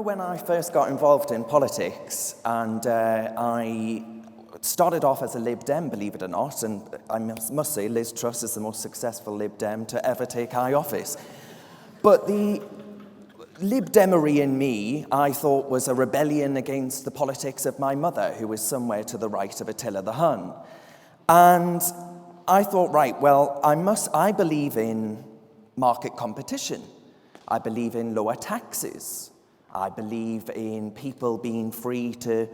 remember when I first got involved in politics, and I started off as a Lib Dem, believe it or not, and I must say Liz Truss is the most successful Lib Dem to ever take high office. But the Lib Demery in me, I thought, was a rebellion against the politics of my mother, who was somewhere to the right of Attila the Hun. And I thought, right, well, I believe in market competition. I believe in lower taxes. I believe in people being free to,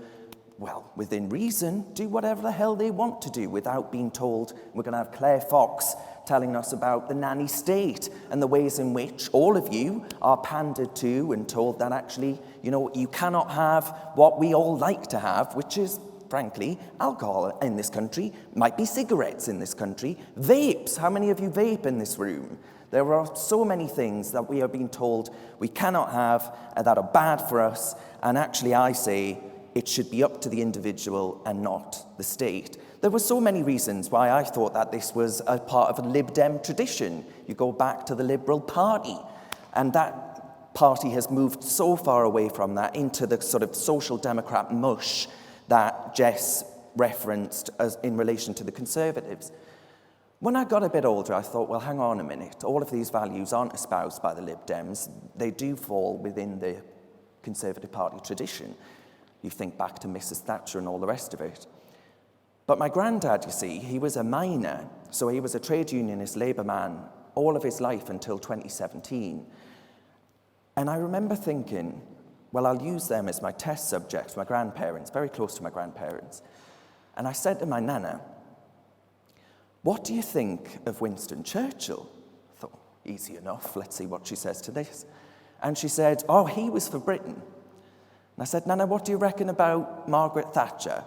well, within reason, do whatever the hell they want to do without being told. We're going to have Claire Fox telling us about the nanny state and the ways in which all of you are pandered to and told that actually, you cannot have what we all like to have, which is, frankly, alcohol in this country, might be cigarettes in this country, vapes. How many of you vape in this room? There are so many things that we are being told we cannot have and that are bad for us, and actually I say it should be up to the individual and not the state. There were so many reasons why I thought that this was a part of a Lib Dem tradition. You go back to the Liberal Party, and that party has moved so far away from that into the sort of social democrat mush that Jess referenced as in relation to the Conservatives. When I got a bit older, I thought, well, hang on a minute. All of these values aren't espoused by the Lib Dems. They do fall within the Conservative Party tradition. You think back to Mrs. Thatcher and all the rest of it. But my granddad, you see, he was a miner, so he was a trade unionist labour man all of his life until 2017. And I remember thinking, well, I'll use them as my test subjects, my grandparents, very close to my grandparents. And I said to my nana, what do you think of Winston Churchill? I thought, easy enough, let's see what she says to this. And she said, oh, he was for Britain. And I said, Nana, what do you reckon about Margaret Thatcher?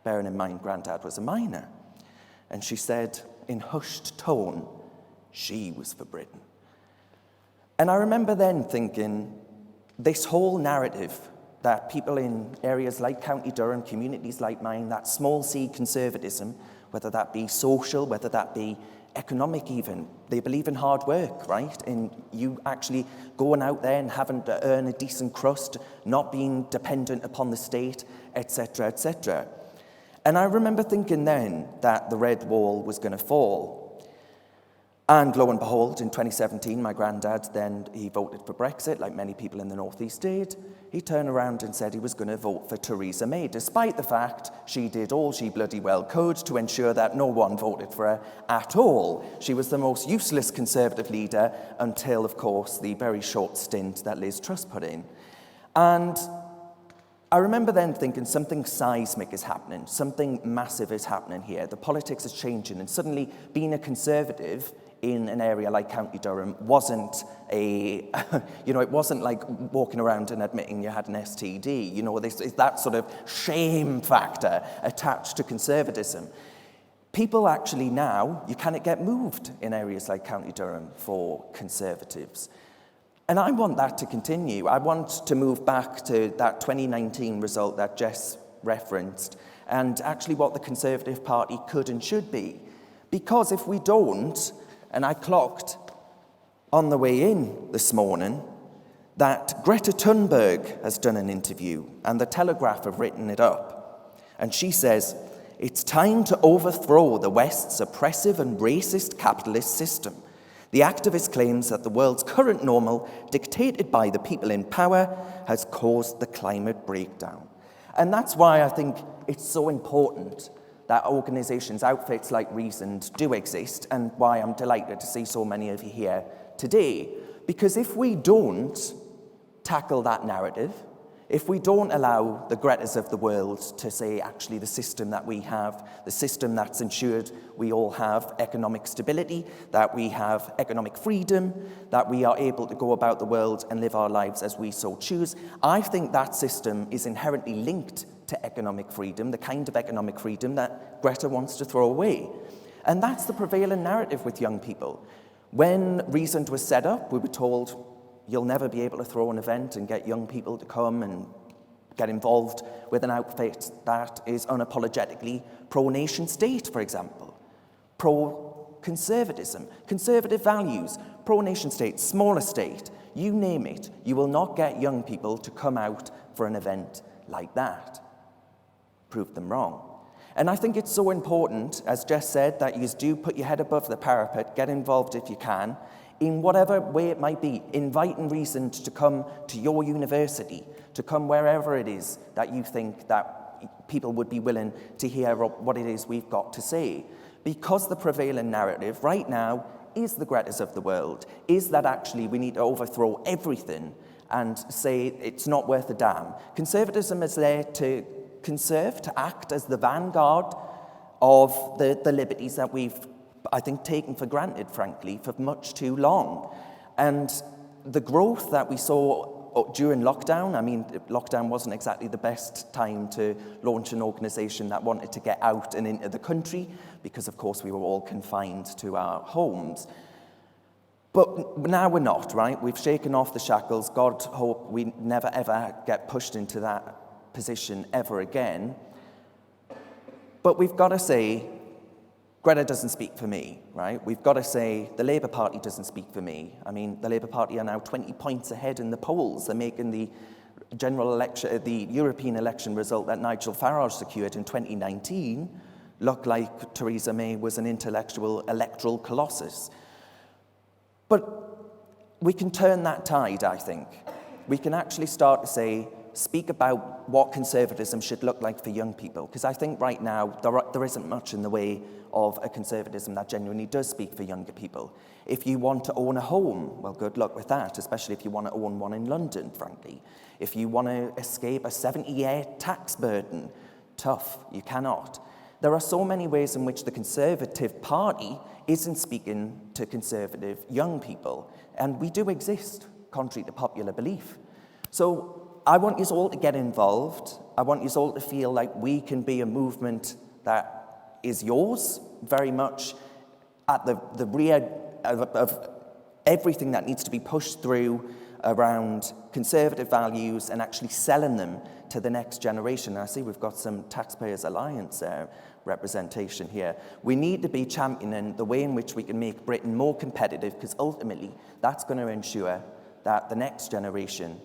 Bearing in mind, Grandad was a miner. And she said, in hushed tone, she was for Britain. And I remember then thinking, this whole narrative that people in areas like County Durham, communities like mine, that small c conservatism, whether that be social, whether that be economic even, they believe in hard work, right? In you actually going out there and having to earn a decent crust, not being dependent upon the state, etc., etc. And I remember thinking then that the red wall was going to fall. And lo and behold, in 2017, my granddad then, he voted for Brexit, like many people in the North East did. He turned around and said he was going to vote for Theresa May, despite the fact she did all she bloody well could to ensure that no one voted for her at all. She was the most useless Conservative leader until, of course, the very short stint that Liz Truss put in. And I remember then thinking something seismic is happening, something massive is happening here. The politics is changing, and suddenly being a Conservative in an area like County Durham wasn't it wasn't like walking around and admitting you had an STD. There's that sort of shame factor attached to conservatism. People actually now, you cannot get moved in areas like County Durham for Conservatives. And I want that to continue. I want to move back to that 2019 result that Jess referenced, and actually what the Conservative Party could and should be. Because if we don't, and I clocked on the way in this morning that Greta Thunberg has done an interview, and the Telegraph have written it up. And she says, it's time to overthrow the West's oppressive and racist capitalist system. The activist claims that the world's current normal, dictated by the people in power, has caused the climate breakdown. And that's why I think it's so important that organisations, outfits like Reasoned do exist, and why I'm delighted to see so many of you here today. Because if we don't tackle that narrative, if we don't allow the Gretas of the world to say, actually, the system that we have, the system that's ensured we all have economic stability, that we have economic freedom, that we are able to go about the world and live our lives as we so choose, I think that system is inherently linked to economic freedom, the kind of economic freedom that Greta wants to throw away. And that's the prevailing narrative with young people. When Reasoned was set up, we were told, you'll never be able to throw an event and get young people to come and get involved with an outfit that is unapologetically pro-nation state, for example, pro conservatism, conservative values, pro-nation state, smaller state, you name it, you will not get young people to come out for an event like that. Prove them wrong. And I think it's so important, as Jess said, that you do put your head above the parapet, get involved if you can, in whatever way it might be. Invite and reason to come to your university, to come wherever it is that you think that people would be willing to hear what it is we've got to say. Because the prevailing narrative right now is the Gretas of the world, is that actually we need to overthrow everything and say it's not worth a damn. Conservatism is there to conserve, to act as the vanguard of the liberties that we've, I think, taken for granted, frankly, for much too long. And the growth that we saw during lockdown, I mean, lockdown wasn't exactly the best time to launch an organisation that wanted to get out and into the country, because, of course, we were all confined to our homes. But now we're not, right? We've shaken off the shackles. God hope we never, ever get pushed into that position ever again. But we've got to say, Greta doesn't speak for me, right? We've got to say, the Labour Party doesn't speak for me. I mean, the Labour Party are now 20 points ahead in the polls. They're making the general election, the European election result that Nigel Farage secured in 2019 look like Theresa May was an intellectual electoral colossus. But we can turn that tide, I think. We can actually start to say, speak about what conservatism should look like for young people, because I think right now there isn't much in the way of a conservatism that genuinely does speak for younger people. If you want to own a home, well, good luck with that, especially if you want to own one in London, frankly. If you want to escape a 70-year tax burden, tough, you cannot. There are so many ways in which the Conservative Party isn't speaking to conservative young people, and we do exist, contrary to popular belief. So I want you all to get involved. I want you all to feel like we can be a movement that is yours, very much at the rear of everything that needs to be pushed through around conservative values and actually selling them to the next generation. I see we've got some Taxpayers Alliance representation here. We need to be championing the way in which we can make Britain more competitive, because ultimately that's going to ensure that the next generation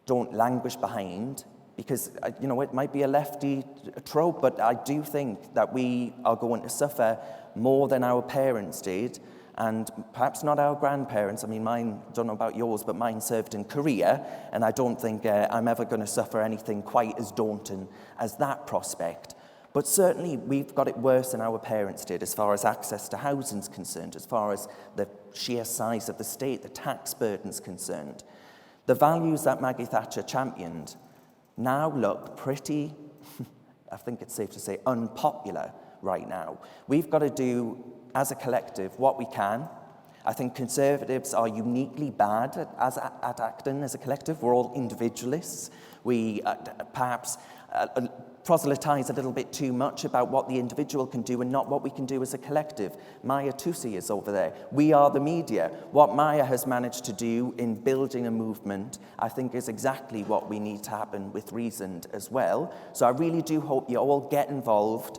don't languish behind, because, you know, it might be a lefty trope, but I do think that we are going to suffer more than our parents did, and perhaps not our grandparents. I mean, mine, don't know about yours, but mine served in Korea, and I don't think I'm ever going to suffer anything quite as daunting as that prospect. But certainly we've got it worse than our parents did as far as access to housing is concerned, as far as the sheer size of the state, the tax burden's concerned. The values that Maggie Thatcher championed now look pretty, I think it's safe to say, unpopular right now. We've got to do, as a collective, what we can. I think Conservatives are uniquely bad at acting as a collective. We're all individualists. We perhaps proselytize a little bit too much about what the individual can do and not what we can do as a collective. Maya Tusi is over there. We are the media. What Maya has managed to do in building a movement, I think, is exactly what we need to happen with Reasoned as well. So I really do hope you all get involved.